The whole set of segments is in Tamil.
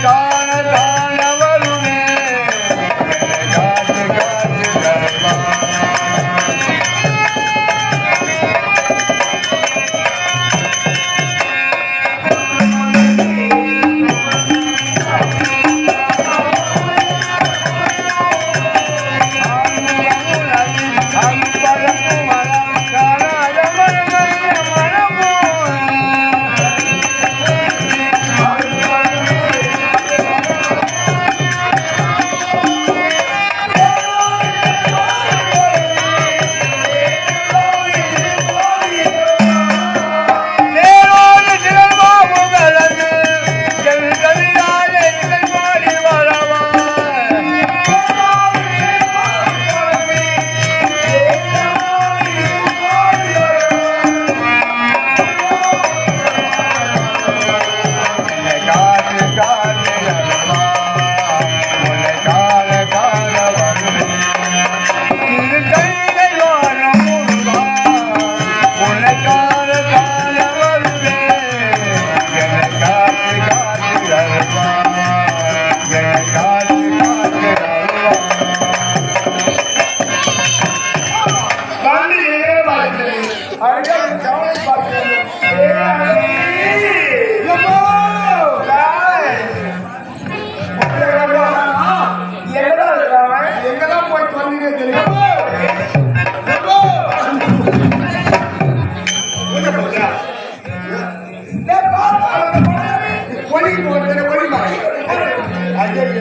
காண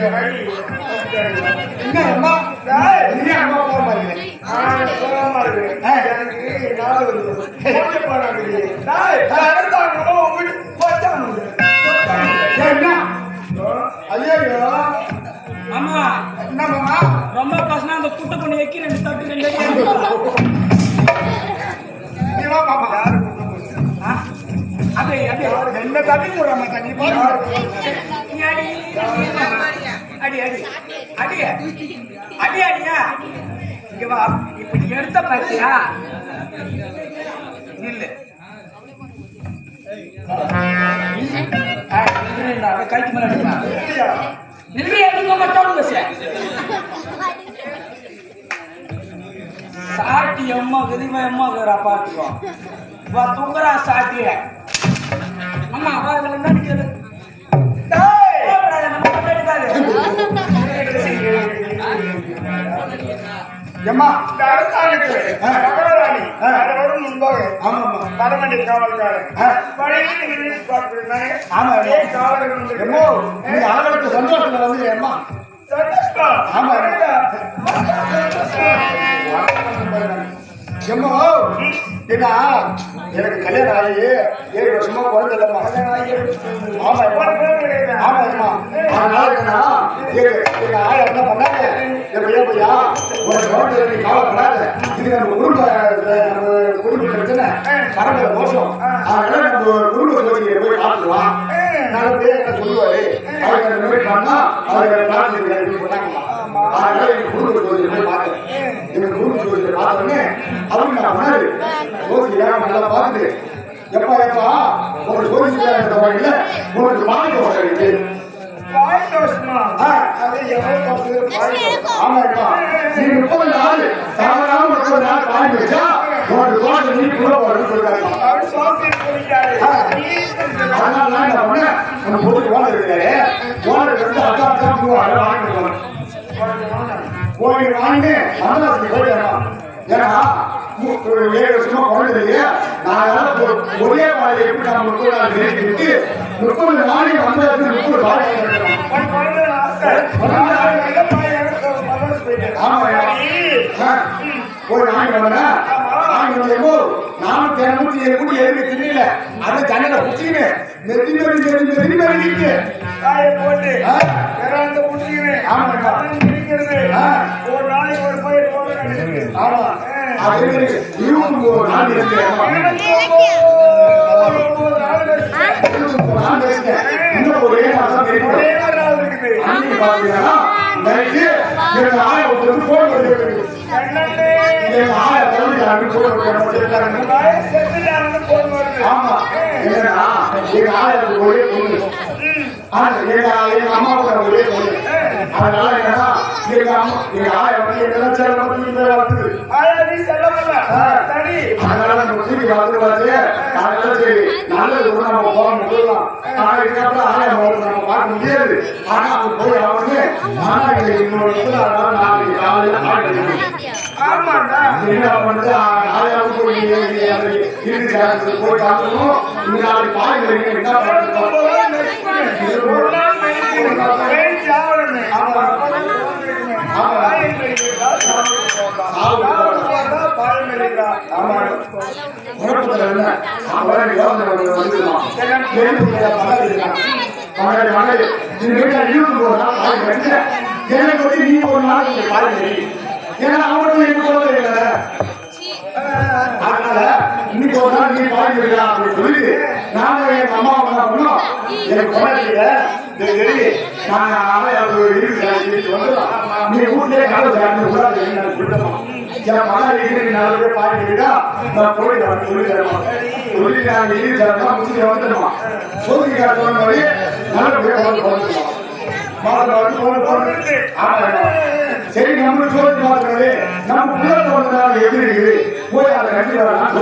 என்ன அம்மா நீ அம்மா போமா இருக்கு எனக்கு நாள் வருது ஐயோ ஆமா என்னம்மா ரொம்ப பசங்க அந்த குட்டை பண்ணி வைக்க ரெண்டு தட்டு ரெண்டு அதே அதே என்ன தட்டி போடாம தண்ணி அடி அடி அடி அடி அடி அடியா இங்க வா இப்ப நீ எடுத்த பாத்தியா நில்லு கைக்கு மேல எடுப்பா நில்லு எடுக்க மாட்டோம் பஸ் சாட்டி அம்மா கதிமா அம்மா பாத்துக்கோ வா தூங்குறா சாட்டிய அம்மா வா என்ன நிக்கிறது எம்மா பரமண்டி காவல்காரன் சந்தோஷத்துல வந்து எம்மா ஆமா எம்மா என்ன எனக்கு கல்யாணம் ஆகி 7 வருஷமா குழந்தை இல்லம்மா ஆமா ஆமா அம்மா அதனால என்னன்னா எங்க ஆயா என்ன பண்ணாங்க என் பையா ஒரு குழந்தை நீ கவலைப்படாத இது நம்ம குடும்ப பிரச்சனை பரம்பரை மோசம் அதனால நம்ம குடும்ப ஜோதியை போய் பார்த்துக்கலாம் நல்லபடியா என்ன சொல்லுவாரு அவங்க அந்த மாதிரி பண்ணா அவங்க பிரார்த்தனை பண்ணாங்கம்மா அதனால எங்க குடும்ப ஜோதியை போய் பார்த்தேன் எங்க குடும்ப ஜோதியை பார்த்தோன்னே அவங்க நான் பண்ணாரு ஜோதியா நல்லா பார்த்துட்டு எப்பா எப்பா ஒரு ஜோதியா இருந்த வகையில உங்களுக்கு வாங்கி இருக்கு ஆமாப்பா நீ 30 நாள் தவறாம 30 நாள் வாங்கி வச்சா ஒரு தோட்டம் நீ கூட போறது சொல்றாங்க அதனால என்ன பண்ண நம்ம போட்டு ஓனர் இருக்காரு ஓனர் வந்து அதான் வாங்கிட்டு போய் வாங்கி மனதாசி போயிடலாம் ஏன்னா 7 வருஷமா குழந்தை இல்லையா நான் ஒரே வாழை எப்படி நம்ம 30 நாள் விட்டு 30 நாளைக்கு வந்தாச்சு 30 ஒரு நாய் வந்தா நானும் தினமும் கூட்டி எதுக்கு தின்னல அதை ஜன்னல புடிச்சுக்கின்னு நெத்தி மேலிட்டு போட்டு ஒரு நாளைக்கு ஒரு பயிர் ஆமா அதே ஒரு நாள் இருக்கு இன்னும் ஒரே நாள் இருக்குது போன் ஆமா எங்க ஆயிரத்துக்கு ஒரே பொண்ணு எங்க அம்மாவுக்கு ஒரே பொண்ணு அதனால என்னன்னா எங்க ஆயிரம் வந்து எங்கெல்லாம் அதனால நம்ம தூக்கி வளர்த்து அதனால சரி நல்லது நம்ம போக முடியலாம் ஆனா இதுக்கப்புறம் ஆயிரம் நம்ம பார்க்க முடியாது ஆனா அவங்க போய் அவங்க இன்னொரு அதனால நாளைக்கு காலையில் என்ன பண்றது ஆயிரம் போய் போய் காட்டணும் நாளைக்கு பாய் என்ன எனக்கு வந்து நீ ஒரு நாள் பாருங்க ஏன்னா அவனுக்கு அதனால இன்னைக்கு ஒரு நாள் நீ பாருங்க அப்படின்னு சொல்லி நாங்க எங்க அம்மா என்ன பண்ணோம் எனக்கு குழந்தைங்க நீ வீட்லயே காலம் என் மகன் நல்லபடியா பாருங்க நான் போயிட்டு சொல்லி தரேன் சொல்லி நாங்க இரு தரமா முடிச்சு வந்துடுமா சோதிக்கார சொன்ன நல்லபடியா சரி நம்ம சோதி பார்க்கறது நம்ம புள்ள எப்படி இருக்குது போய் அதை கட்டி வரலாம்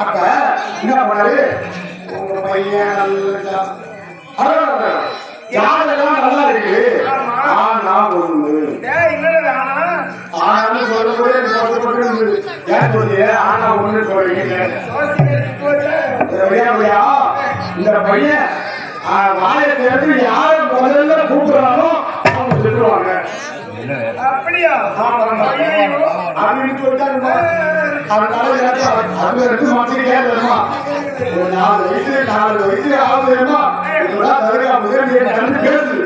அப்ப என்ன பண்ணாரு உங்க பையன் யாரெல்லாம் நல்லா இருக்கு ஆனா ஒண்ணு ஆனா சொல்லும்போது ஏன் சொல்லி ஆனா ஒண்ணு சொல்றீங்க இந்த பையன் வாழையை தேர்ந்து அப்படின்னு சொல்லிட்டாருமா. அதனால எனக்கு அது ரெண்டு மாசம் கேட்கணுமா, ஒரு 4 வயசு ஆகுதுமா, இதெல்லாம் தருகா முதல் பேசுது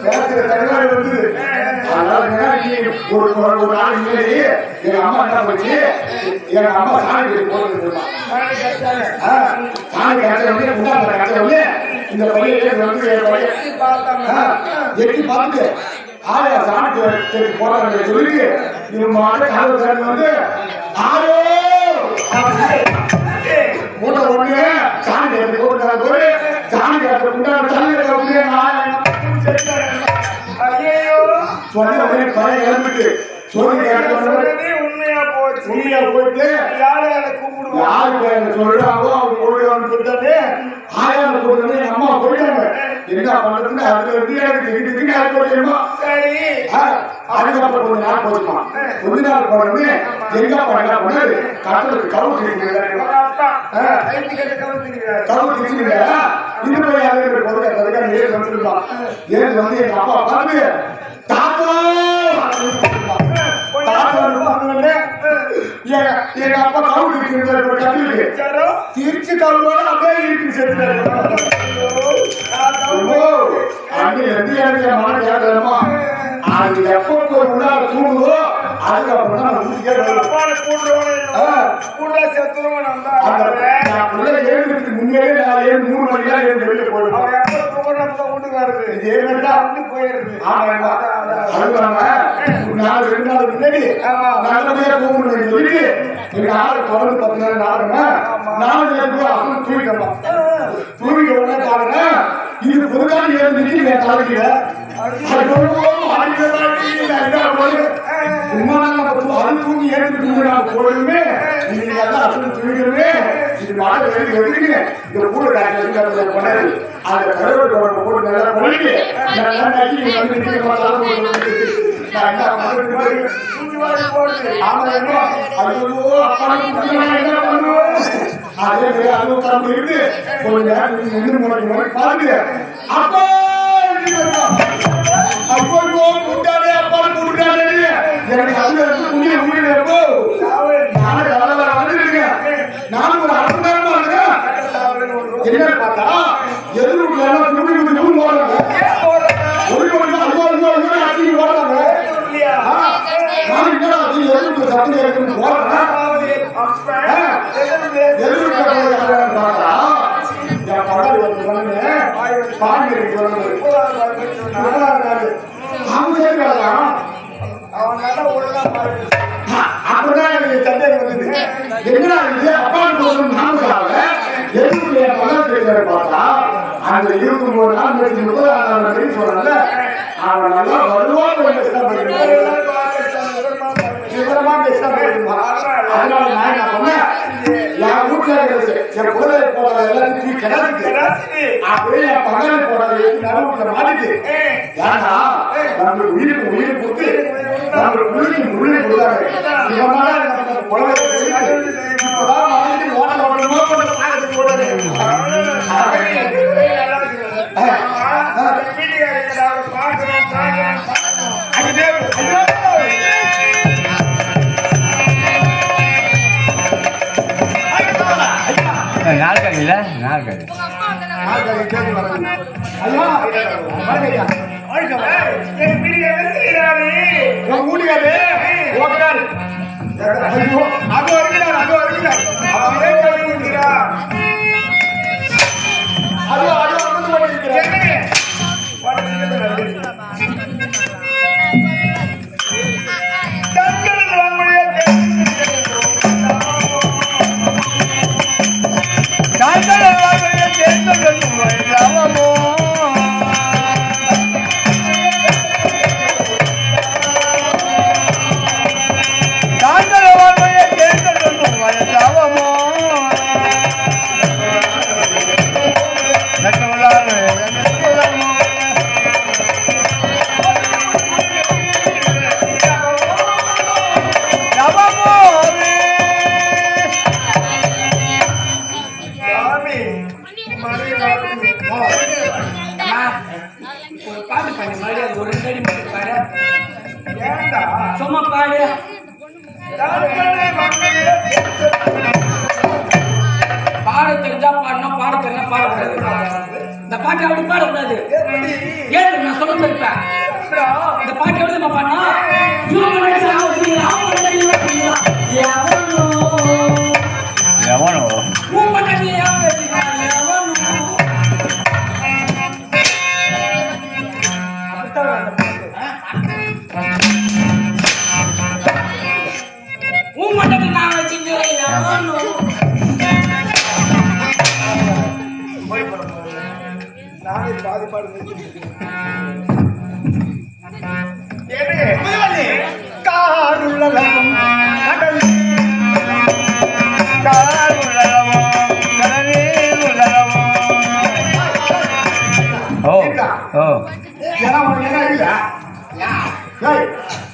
பேசுற தருகாடு வந்து. அதனால நீ ஒரு நாள் முன்னாடி எங்க அம்மா என்ன போச்சு, எங்க அம்மா சாணி போட்டுருமா, சாணி கட்ட முன்னாடி கட்ட இந்த பையன் வந்து எட்டி பார்த்து ஆயா சாணி போறாங்க சொல்லி இவங்க வந்து ஆரோ மூட்டை ஒண்ணு சாணி கட்டி போட்டு சாணி கட்ட முன்னாடி சொன்ன பழைய கிளம்பிட்டு உண்மையா போயிட்டு யாரு சொல்றாங்களோ அவங்க போடுவான்னு சொல்லிட்டாரு. ஆயாவை போடுறது எங்க அம்மா போயிட்டாங்க. என்ன பண்றதுன்னு அதுல இருந்து எனக்கு வீட்டுக்கு யார் போயிடுமா. அதுக்கப்புறம் கொஞ்ச நாள் போச்சுமா. கொஞ்ச நாள் போனது எங்க பண்ணாரு கட்டலுக்கு கவு திரிக்கிறாரு. இன்னும் ஏன் வந்து எங்க அப்பா பார்த்து தாத்தா எங்க அப்பா கவு திரிக்கிறாரு. திருச்சி கவுளோட அப்படியே இருக்கு சேர்த்தாரு. எனக்கு மன கேட்கலாமா, அது எப்போ உள்ளார தூங்குதோ அதுக்கப்புறம் தான் முன்னாடியே நான் 3 மணிக்கெல்லாம் வெளியே போயிடுவேன். நாலு 2 நாள் முன்னாடி நல்லபடியா போகணும்னு சொல்லிட்டு எங்க ஆளு தொடர்ந்து 10 நேரம் நானும் தூக்கிடலாம். தூக்கிட்ட உடனே பாருங்க இது புதுக்கான ஏழுக்கு என் தலைக்கிற அது தூங்கி ஏழுக்கு போடுமே தூக்கிடுமே இது மாடு எடுத்துக்கு இந்த கூட பண்ணாரு. அந்த கடவுள் போட்டு நல்லா பண்ணிட்டு அதே அது இருக்கு கொஞ்ச நேரம் பாருங்க. அப்போ அப்போ கூட்டாளே அப்பா கூட்டாளே எனக்கு அது முடியல நானும் ஒரு 1/2 மணி நேரமா இருக்கேன். என்ன பார்த்தா எதிர்ப்பு போடுறாங்க ஒரு மணி அடிச்சு போடுறாங்க. நான் எதிர்ப்பு சத்தம் இருக்குன்னு போடுறேன். பார்த்தா என் படம் அப்பதான் எனக்கு சந்தேகம் வந்தது. என்னடா இது அப்பா நாமக்காக எதுக்கு என் படம் தெரியாது. பார்த்தா அந்த 23 நாள் 30 சொல்றாங்க. அவன் நல்லா வருவான்னு விவரமா அதனால நான் என்ன பண்ணேன், என் வீட்டுல என் குதிரை போடுற எல்லாத்தையும் கிடக்கு அப்படியே என் பகலை போடுறது நடுவுல மாறிட்டு. ஏன்னா நம்மளுக்கு உயிர் கொடுத்து நம்மளுக்கு உயிர் கொடுத்தாங்க. இப்பதான் மனைவி பாட்டு பண்ணி மறுபடியும் ஒரு 2 அடி பாரு. ஏண்டா சும்மா பாடு. பாட தெரிஞ்சா பாடணும், பாட தெரியல பாடக்கூடாது. இந்த பாட்டு அப்படி பாடக்கூடாது. ஏன் நான் சொல்ல இருப்பேன். இந்த பாட்டு எப்படி நம்ம பாடணும்? எவனோ நானே பாதி பாடு காருள்ளதும் கடல் காருள்ளவோ கடலில் உள்ளவோ. ஓ ஓ ஏன்னா உனக்கு என்ன இல்ல ஏய்,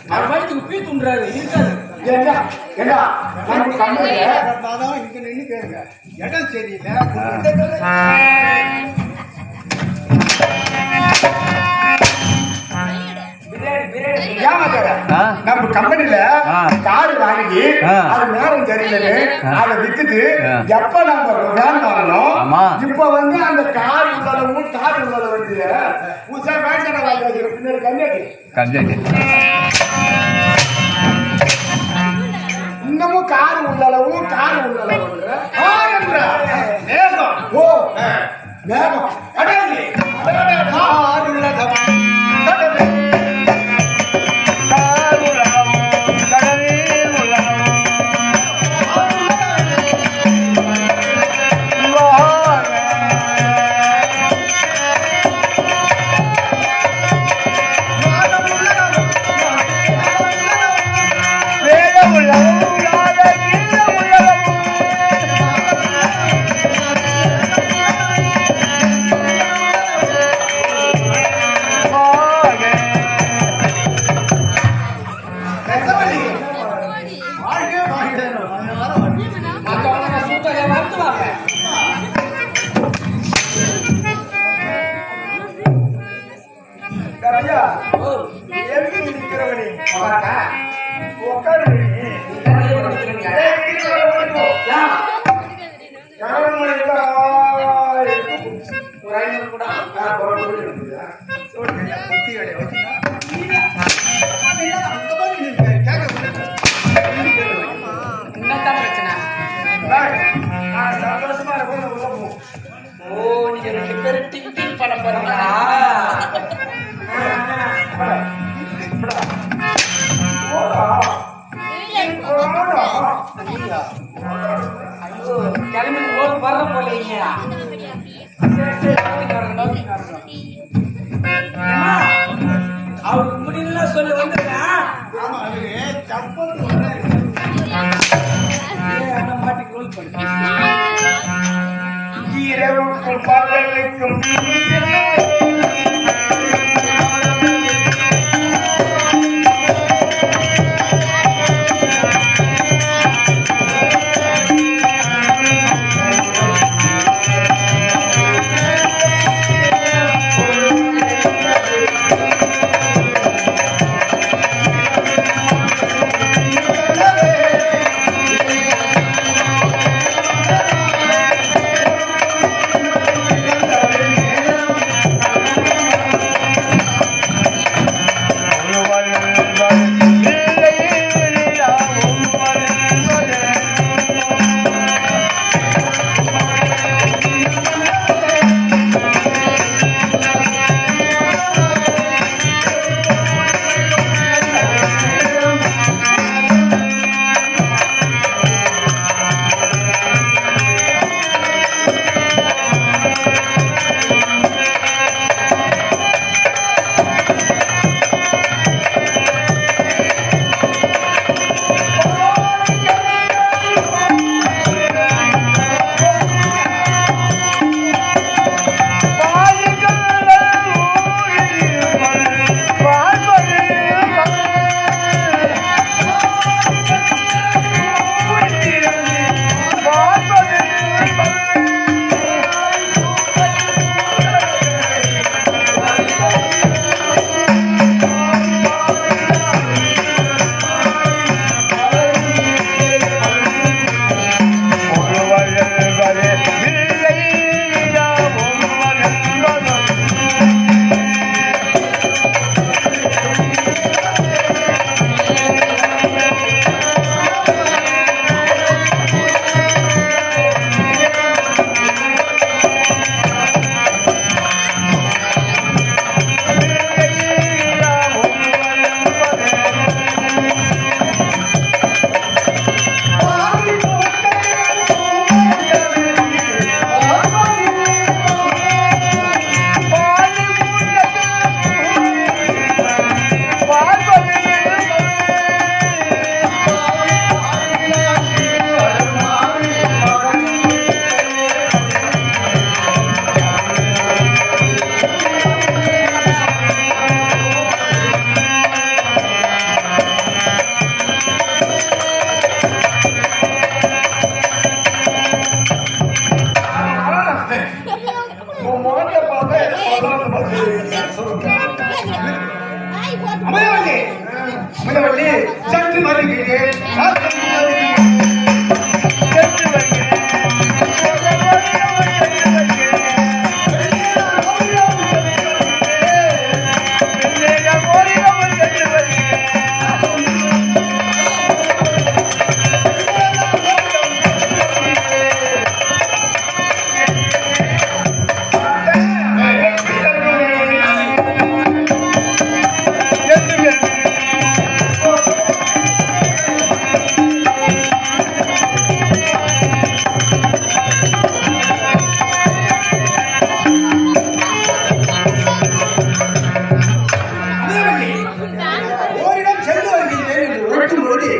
அவர் வயிற்றுக்கு பீ துண்டுறாரு இருக்காது. ஏண்டா ஏண்டா நம்ம கம்பெனில அதான் இங்க நின்று கேளுங்க இடம் சரியில்லை ஏமாத்தாத. ஆ. நம்ம கம்பெனில ஆ. கார் வாங்கி ஆ. அது நேரம் சரியில்லைன்னு அதை வித்துட்டு ஆ. எப்ப நம்ம வேன் வாங்கணும் ஆமா. இப்ப வந்து அந்த கார் உள்ளளவும் கார் உள்ளத வந்து புதுசா வேன் கடை வாங்கி வச்சிருக்க பின்னாடி கண்ணாடி கஞ்சடி இன்னமும் கார் உள்ளளவும் கார் உள்ளளவும் நேசம் ஓ வேகம் அடையாளி கார் உள்ளளவும் காருள்ளவோ கடலில் உள்ளவோ. வேதம் உள்ளவோ ராஜகீத உள்ளவோ. மற்றவங்க சூத்தரை வாழ்த்துவாங்க. ஐயா ஓ, எதுக்கு நிற்கிறவனே உக்காருங்க. உட்காரு நிறைய படிக்கிறீங்க. ஏன்? ஒரு 500 கூட என்னதான் பிரச்சனை? சந்தோஷமா இருக்கும் ஓ, நீங்க 2 பேரும் டிக் டிக் பண்ண போறீங்களா? ஐயோ, கிளம்பி ரோடு வர்ற போலீங்க. சரி, சரி, நோக்கி வரணும், நோக்கி வரணும். அம்மா, அவருக்கு முடியல சொல்லி வந்துடுறேன். அந்த மாட்டுக்கு ரோல் பண்ணு. இரவுக்கும் பகலுக்கும் அமயவல்லி அமயவல்லி சற்று வருகிறேன் சென்று வருகிறேன். ஓரிடம் சென்று வருகிறேன் என்று உரைக்கும் பொழுது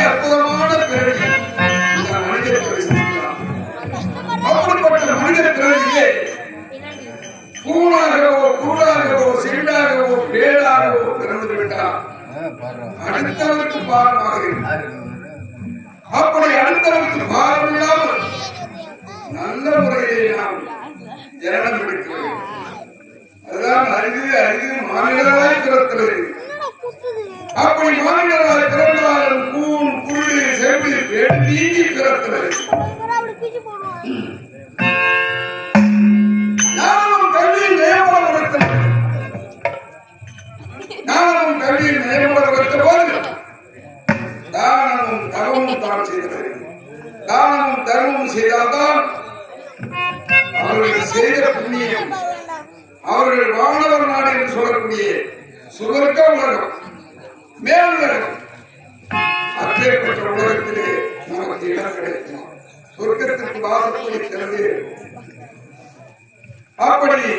அற்புதமான பிறவி அப்படிப்பட்ட மனித பிறவியிலே கூணாகவோ கூடாகவோ செவிடாகவோ பேடாகவோ பிறந்து விட்டார் அடுத்தவருக்கு பாரமாக இருக்கிறார். அப்படி அடுத்தவருக்கு பாரம் இல்லாமல் நல்ல முறையிலே நாம் ஜனனம் எடுக்கிறது. அதுதான் அரிது அரிது மாநிலராய் பிறக்கிறது. அப்படி மாநிலராய் பிறந்தாலும் கூண் குருளி செவி வேண்டி பிறக்கிறது. நானும் கல்வியில் நியமனம் எடுத்தேன். நானும் கல்வியில் நியமனம் எடுத்த போது தானமும் தர்மமும் தான் செய்கிறது. தானமும் தர்மமும் செய்தால்தான் அவர்கள் செய்த புண்ணியம் அவர்கள் வானவர் நாடு என்று சொல்லக்கூடிய சுவர்க்க உலகம், மேலுலகம். அப்பேற்பட்ட உலகத்திலே நமக்கு இடம் கிடைக்கும். சொர்க்கத்திற்கு வாசப்படி திறந்து அப்படி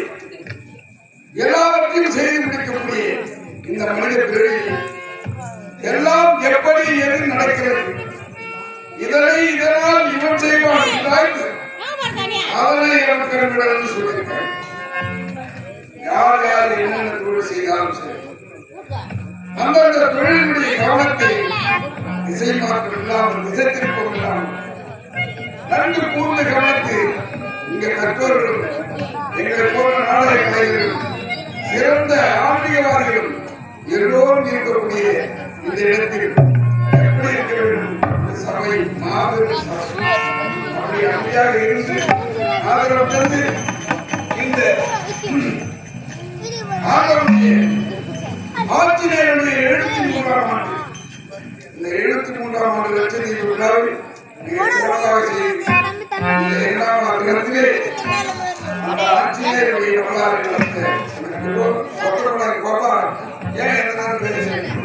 எல்லாவற்றையும் செய்து முடிக்கக்கூடிய இந்த மனித பிறவி எல்லாம் எப்படி எது நடக்கிறது, இதனால் இவன் செய்வான் அதனை எனக்கு சொல்லியிருக்காங்க. யார் யார் என்னென்ன தொழில் செய்தாலும் சரி, அந்தந்த தொழிலுடைய கவனத்தை திசை மாற்றம் இல்லாமல், திசை திருப்பம் இல்லாமல் நன்கு கூர்ந்து கவனித்து இங்க கற்றோர்களும் எங்களை போன்ற நாடக கலைஞர்களும் சிறந்த ஆன்மீகவாதிகளும் எல்லோரும் இருக்கக்கூடிய இந்த இடத்தில் எப்படி இருக்க வேண்டும்? சபை மாபெரும் சபை. அப்படி அமைதியாக இருந்து ஆதரவு தந்து இந்த ஆதரவுடைய ஆட்சியருடைய 73ஆம் ஆண்டு, இந்த 73ஆம் ஆண்டு லட்சத்தீவு விழாவை மிக சிறப்பாக செய்து இந்த 2ஆம் ஆண்டு அந்த ஆட்சியருடைய வரலாறு நடத்த எனக்கு கோபா ஏன் எதனாலும் பேசுகிறேன்.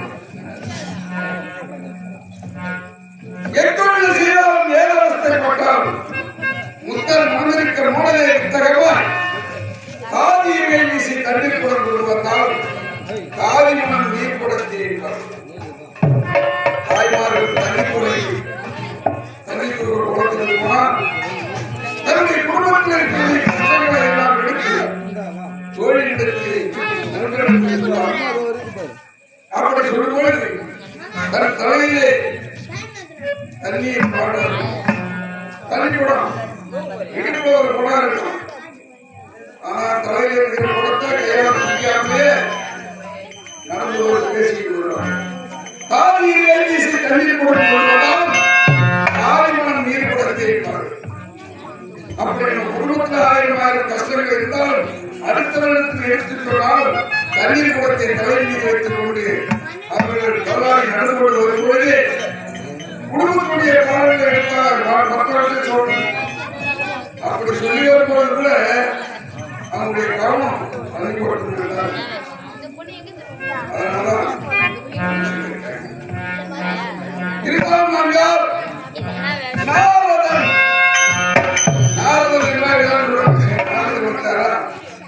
எத்தொழில் செய்தாலும் ஏதவஸ்தைப்பட்டாலும் முத்தன் மனதிருக்க மூடலை வித்தகவாய் காதியை வீசி தண்ணீர் குடம் கொண்டு வந்தாலும் காதி மனம் நீர் குடத்தீர்கள். தாய்மார்கள் தண்ணீர் குடத்தில் போனால் தன்னுடைய குடும்பத்தில் இருக்கிற கஷ்டங்களை எல்லாம் எடுத்து தோழியிடத்தில் அப்படி சொல்லும்போது தன் தலையிலே தண்ணீர் பாடாது, தண்ணி குடம் இடுப்பு ஒரு குடம் இருக்கும். ஆனா தலையில இருக்கிற குடத்தை கையால் பிடிக்காமலே நடந்து பேசிட்டு வருவாங்க. தாலியை வீசி தண்ணீர் குடம் கொள்வதால் தாலிமணம் நீர் குடத்தை இருப்பார்கள். அப்படி நம்ம குடும்பத்தில் 1000 கஷ்டங்கள் இருந்தாலும் அடுத்த வருடத்தில் எடுத்துக் கொண்டாலும் தண்ணீர் குடத்தை தலையில் மீது வைத்துக் கொண்டு அவர்கள் வரலாறு நடந்து கொண்டு வரும்போது குடும்பத்துடைய காரணங்கள் எடுத்தால் மக்களுக்கு சொல்லணும். அப்படி சொல்லி வரும்போது கூட அவங்களுடைய கவனம் அனுப்பிவிட்டார். அதனால இருந்தாலும் நாங்கள் நாரதன்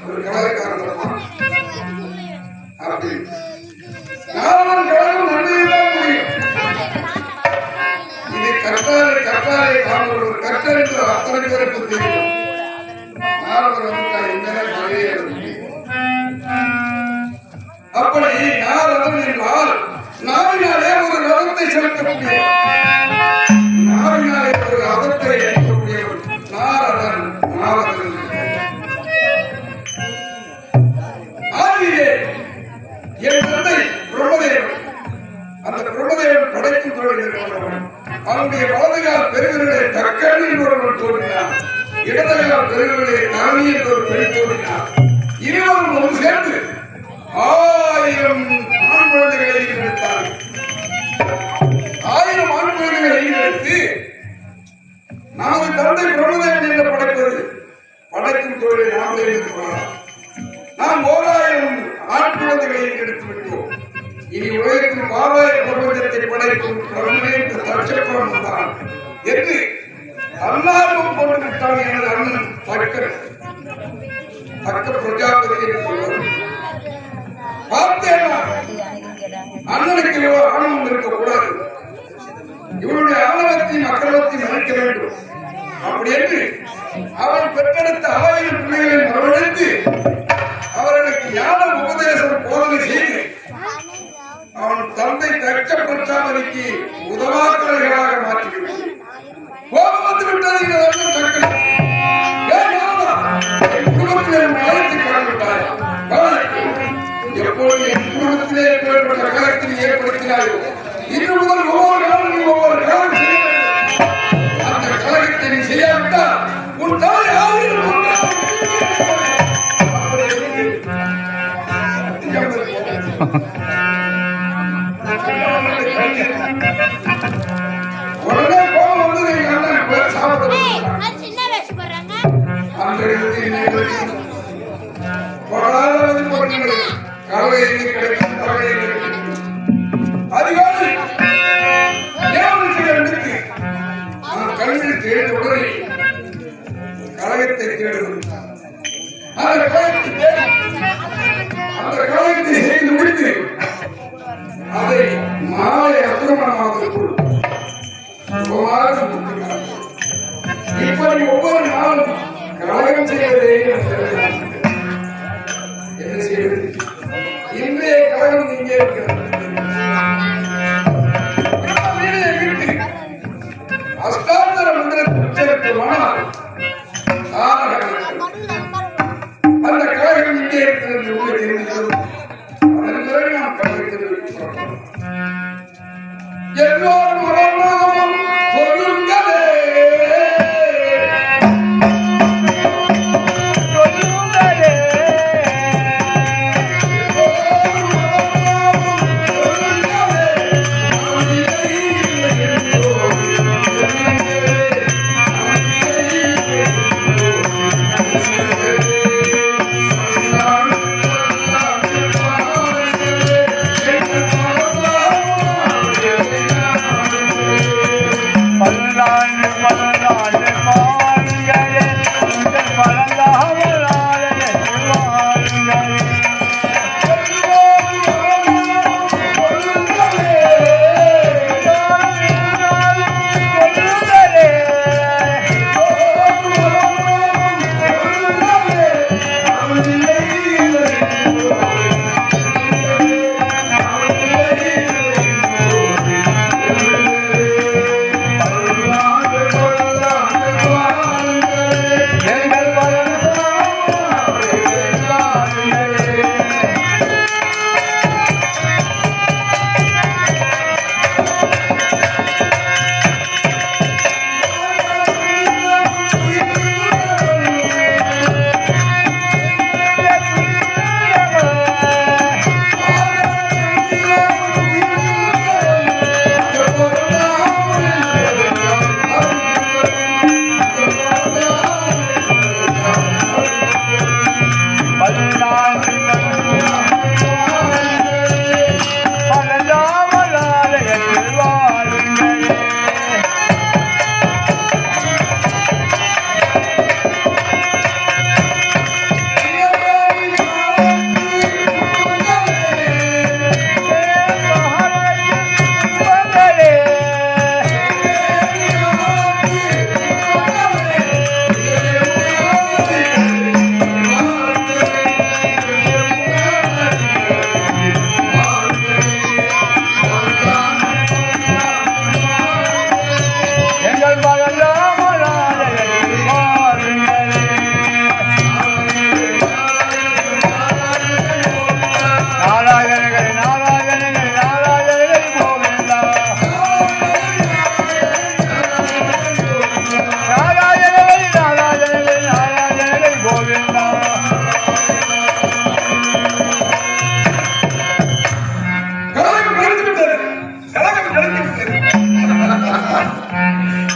ஒரு கவலைக்காரன் அப்படி நாரதன் கடவுள் நன்மையெல்லாம் முடியும். இது கற்றாரை காணொரு ஒரு கற்றல் என்று அத்தனை பேருக்கு தெரியும். நாரதர் வந்துட்டார் அப்படி நாரதன் என்றால் நாவினாலே ஒரு ரதத்தை செலுத்தக்கூடிய, நாவினாலே ஒரு ரதத்தை ஏற்கக்கூடியவர் நாரதன். நாரதன் ஆதியிலே என் தந்தை பிரம்மதேவன். அந்த பிரம்மதேவன் படைக்கும் தொழில் அவனுடைய வலதுகால் பெருவிரலை தக்கனில் ஒருவன் தோன்றினார், இடதுகால் பெருவிரலை தானி என்று ஒரு பெண் தோன்றினார். இருவரும் ஒன்று சேர்ந்து 1000 ஆண் குழந்தைகளை ஈடுபடுத்தார்கள். 1000 ஆண் குழந்தைகளை ஈடுபடுத்தி நமது தந்தை பிரம்மதேவன் என்று படைப்பது படைக்கும் தொழிலை நாமளே கொள்ளலாம். நாம் 1000 ஆண் குழந்தைகளை எடுத்து விட்டோம். இனி உலகத்தில் பாராய பிரபஞ்சத்தை படைக்கும் தட்சப்பம் தான் என்று அல்லாரும் கொண்டு விட்டான் எனது அண்ணன் தக்க பிரஜாபதி என்று சொல்வார். பார்த்தேன்னா அண்ணனுக்கு ஆணவம் இருக்கக்கூடாது, இவருடைய ஆணவத்தையும் அக்கிரமத்தையும் அழைக்க வேண்டும். அப்படி என்று அவன் பெற்றெடுத்த 1000 பிள்ளைகளை வரவழைத்து அவர்களுக்கு ஞான உபதேசம் போதனை செய்து அவன் தந்தை தட்ச பிரஜாபதிக்கு உதவாக்களைகளாக மாற்றிவிட்டான். கோபம் வந்து விட்டது. குடும்பத்திலே அழைத்து கடந்துவிட்டார். எப்போது என் குடும்பத்திலே ஏற்பட்ட கலத்தில் ஏற்படுத்தினார்கள். இன்று முதல் ஒவ்வொரு நாளும் நீ ஒவ்வொரு கலகம் செய்ய வேண்டும். அந்த கலகத்தை நீ செய்யாவிட்டால் உன் தாய் ஆயிரம் உடனே கோபம் வந்து நீங்க அண்ணன் சாப்பிட பண்ணுகிறது கவலை எங்கே கிடைக்கும் கவலை எங்கே கிடைக்கும் அதிகாலை எடுத்து நான் கல்வி தேட உடனே கழகத்தை தேடுவது அந்த கழகத்தை செய்து முடித்து அதை மாலை அத்திரமணமாவதற்குள் இப்படி ஒவ்வொரு நாளும் கழகம் செய்வதே என்ன செய்வது இன்றைய கழகம் இங்கே இருக்கிறது அஷ்டாந்தர மந்திரத்திற்கு மனால் அந்த கழகம் இங்கே இருக்கிறது உங்களுக்கு தெரிந்தது அதன் பிறகு நாம் கழகத்தில் எல்லோரும் மரணம் சொல்லுங்களே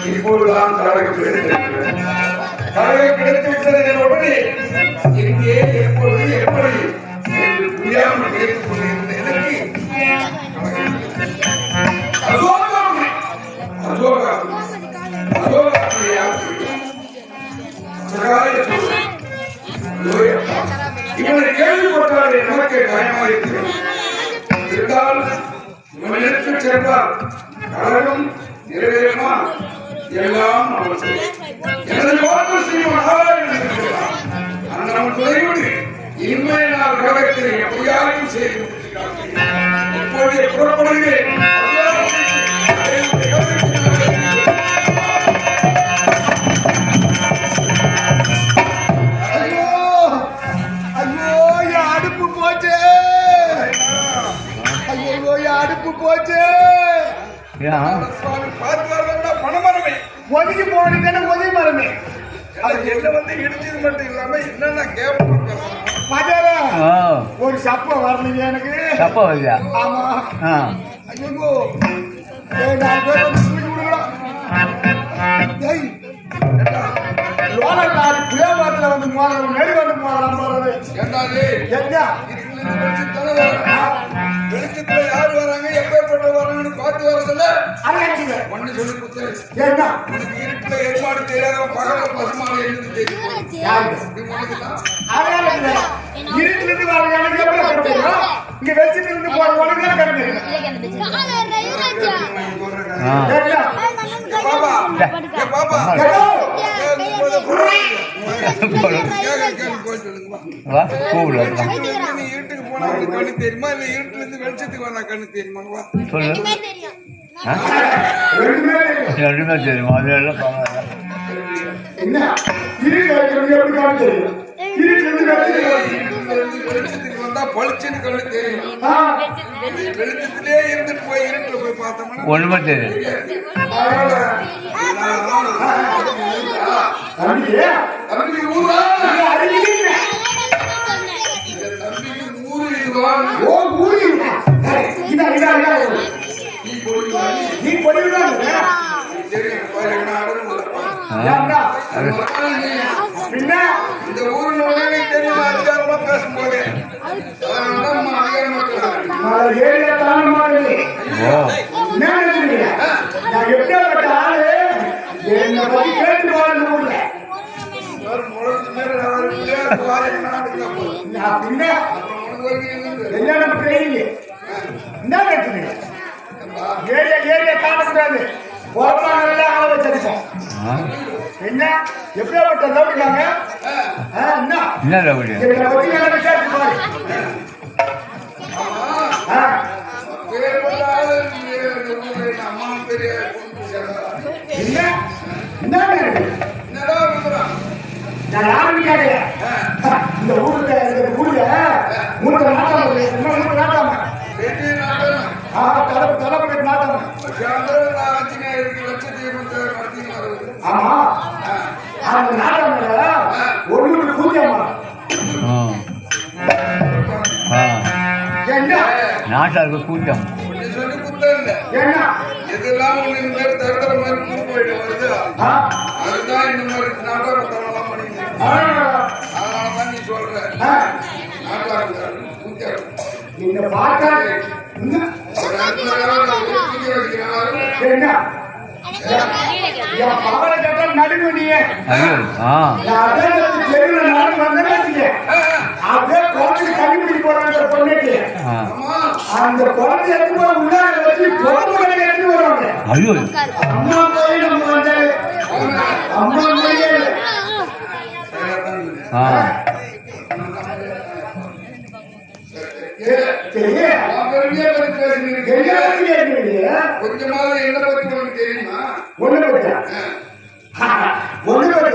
இப்போதுதான் கழகம் கிடைத்திருக்கிறது. கழகம் கிடைத்துவிட்டது உடனே எங்கே எப்பொழுது எப்படி என்று புரியாமல் கேட்டுக் கொண்டிருந்த எனக்கு இவனை கேள்விப்பட்டாலே நமக்கு பயமாயிருக்கிறது. இருந்தால் இவனிடத்து சென்றால் கழகம் நிறைவேறுமா? எல்லாம் எனது வாக்கு ஸ்ரீ மகாராஜன் இருக்கிறார். அந்த நம்ம துறையோடு இன்றைய நாள் கழகத்தில் எப்படியாரும் செய்து இப்போதே புறப்படுகிறேன். பணமரமே ஒதுக்கி போனதுக்கான உதவி மரமே அது என்ன வந்து இடிச்சது மட்டும் இல்லாம என்னென்ன கேட்க ஒரு சப்ப வரலீங்க எனக்கு சப்ப வரலையா? ஆமா. ஐயோ 4 பேர் வந்து தூக்கி விடுறோம். லோனக்காரி புளியமாத்துல வந்து மோதல் நெறி வந்து மோதலாம் போறது என்ன வெளிச்சத்துல வெளிச்சத்துல யார் வராங்க எப்பேற்பட்ட வராங்கன்னு பார்த்து வரதில்ல ஒண்ணு சொல்லி கொடுத்தேன். என்ன உனக்கு இருட்டுல ஏற்பாடு தெரியாதவன் பகல பசுமான எழுந்து தெரியும். இப்படி உனக்குதான் இருட்டுல இருந்து வர எனக்கு எப்படி கண்ணு தெரியும்? இங்க வெளிச்சத்துல இருந்து போற உனக்கு தான் கண்ணு தெரியும். பாபா ஏ பாபா வா கூப்பிடு நீ இருட்டுக்கு போனா உனக்கு கண்ணு தெரியுமா இல்ல இருட்டுல இருந்து வெளிச்சத்துக்கு வந்தா கண்ணு தெரியுமா? சொல்லு ரெண்டுமே தெரியும். ரெண்டுமே தெரியுமா? அதெல்லாம் பரவாயில்ல. என்ன இருட்டுல இருக்கிறது எப்படி கண்ணு தெரியும்? இருட்டுல இருந்து வெளிச்சத்துக்கு வந்தா பளிச்சுன்னு கண்ணு தெரியும். வெளிச்சத்திலே இருந்துட்டு போய் இருட்டுல போய் பார்த்தோம்னா ஒண்ணுமே தெரியும். தம்பி ஊரா தம்பிக்கு ஊரு இதுவான் ஓ ஊரு இதா இதா இதா நீ பொடிதான் தெரியும் பாரு என்ன அடங்குல பின்ன இந்த ஊர்ல உடனே தெரியும் அதிகாரமா பேசும்போது அதனால அதிகாரம் ஏரியா தான மாதிரி ஓ என்ன நினைக்கிறீங்க? நான் எப்படியாப்பட்ட ஆளு என்னை பத்தி கேட்டு வாழ்ந்து ஊர்ல முழத்து மேல என்ன நான் பின்ன என்ன நமக்கு தெரியல என்ன நினைக்கிறீங்க? ஏரியா தாண்டக்கூடாது பொறுப்பான ஆள வச்சிருக்கோம். என்ன எப்படியாப்பட்ட லவுடிக்காங்க என்ன ரவுடி? என்னை பத்தி நல்லா விசாரிச்சு பாரு. அம்மா பெரிய என்ன என்ன என்னடா விவரம் நான் யாருன்னு கேட்கல. இந்த ஊர்ல மூணு நாட்டாம மூணு நாட்டாம பெரிய நாட்டம் தலைப்பு நாட்டாம ஆமா அந்த நாட்டாம ஒண்ணு பூஜ்யமா என்ன நாட்டாருக்கு கூட்டம் சொல்லி குத்தம் என்ன எதெல்லாம் ஒண்ணு இந்த மாதிரி தருதல மாதிரி கூட்டு போயிட்டு வருது அதுதான் இந்த மாதிரி நாடகம் பண்ணிட்டு அதனாலதான் நீ சொல்ற நாட்டாளர்கள் நீங்க பார்த்தா என்ன என் பவரை கேட்டா நடுங்க நீ ஐயோ ஆ தெருவில் நாடு வந்தேன்னு அப்படியே குழந்தைக்கு கண்டுபிடி போறாங்க பொண்ணுக்கு அந்த குழந்தை எடுத்து போய் உள்ளார வச்சு பொறுப்புகளை எடுத்து வருவாங்க. ஐயோ அம்மா போய் நம்ம வந்தாரு அம்மா போய் ஆ கொஞ்சமாவது என்ன பத்தி உனக்கு தெரியுமா? ஒண்ணு பத்தியா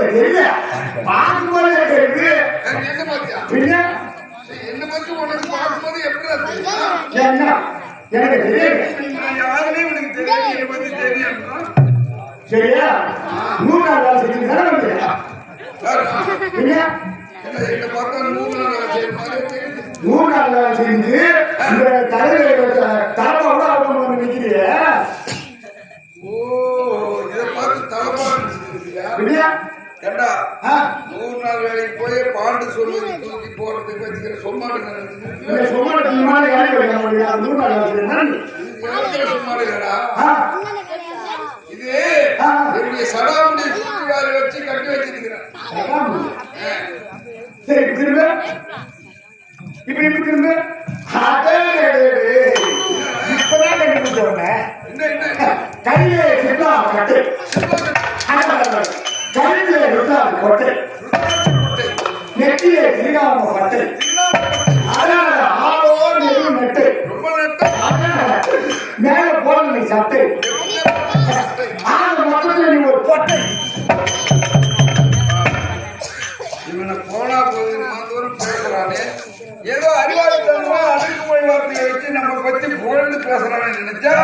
தெரியல பார்க்கும்போது தெரியுது. என்ன பத்தியா பின்ன என்ன பத்தி உனக்கு பார்க்கும்போது எப்படி என்ன எனக்கு தெரியாது. யாருமே உனக்கு தெரியும் என்னை பத்தி தெரியும் சரியா 100 நாள் வேலை செஞ்சு தானே வந்து பின்ன என்ன பார்த்தா 100 நாள் செய்யும் மாதிரி தெரியுது. 100 நாள் வேலை செஞ்சு இந்த தலைவர் தலைமை கூட அவங்க வந்து நிற்கிறீங்க. ஓ இதை பார்த்து தலைப்பாடு பின்ன ஏண்டா 100 நாள் வேலைக்கு போய் பாண்டு சொல்லி தூக்கி போறதுக்கு வச்சுக்கிற சொம்மாடு இந்த சொமாட்டத்துக்கு முன்னாடி வேலைக்கு வைக்க முடியாது. 100 நாள் வேலை செய்யணும் சொம்மாடுடா இது என்னுடைய சடாமுடி சுற்றுவாரை வச்சு கட்டி வச்சிருக்கிறேன். சரி திரும்ப இப்படி திரும்ப இப்பதான் கண்டுபிடிச்சவன கையிலே சித்தா கட்டு கையிலே ருத்தா கொட்டை நெட்டிலே திரிகாம பட்டை ஆளோடு எதுவும் நெட்டு ரொம்ப நட்டம் மேல போன நீ சட்டை ஆள் மொத்தத்தில் நீ ஒரு பொட்டை. இவனை போனா போது மாதவரும் பேசுறானே ஏதோ அறிவாளத்தனமா அடக்குமொழி வார்த்தையை வச்சு நம்ம பத்தி புகழ்ந்து பேசுறான்னு நினைச்சா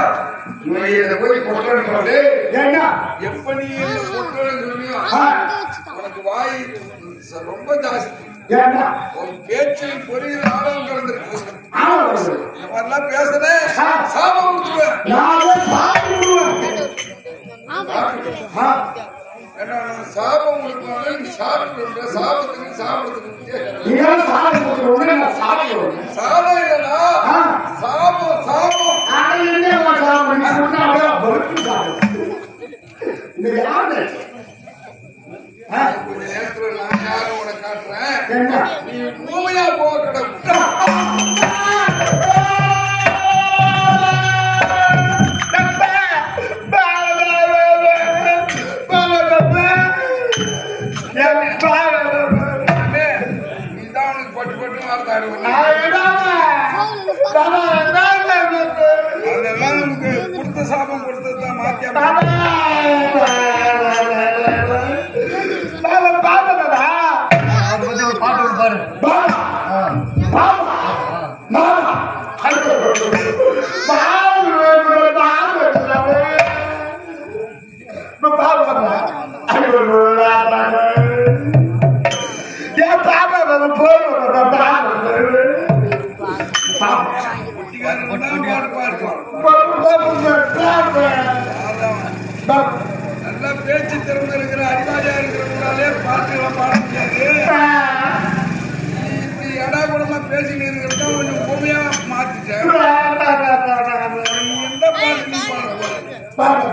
இவன் இதை போய் பொட்டன்னு சொல்லு. ஏன்னா எப்ப நீ பொட்டன்னு சொல்லியோ உனக்கு வாய் ரொம்ப ஜாஸ்தி. ஏன்னா உன் பேச்சில் பொறிய ஆழம் கலந்துருக்கு. ஆமா இந்த மாதிரிலாம் பேசுறேன் சாபம் கொடுத்துருவேன். நான் சாப்பிடுவேன். என்ன சாபம் கொடுக்கணும் நீ சாப்பிட்டு சாபத்துக்கு சாப்பிடுறதுக்கு நீங்க சாப்பிடுறது நான் சாப்பிடுவேன். சாதம் ஊமையா போக கிடக்கும். நீதான் அவனுக்கு பட்டு பட்டு வார்த்தாடுவ. அதெல்லாம் நமக்கு கொடுத்த சாபம் கொடுத்ததுதான் மாத்தியா பாட்டு பாரு நல்லா பேச்சு திறமை இருக்கிற அறிவாளியா இருக்கிறவங்களாலே பாட்டுலாம் பாட முடியாது. இப்படி எடா கூடமா பேசிட்டு இருக்கிறதா கொஞ்சம் பொறுமையா மாத்திட்டேன். நீ எந்த பாட்டு நீ பாட போற?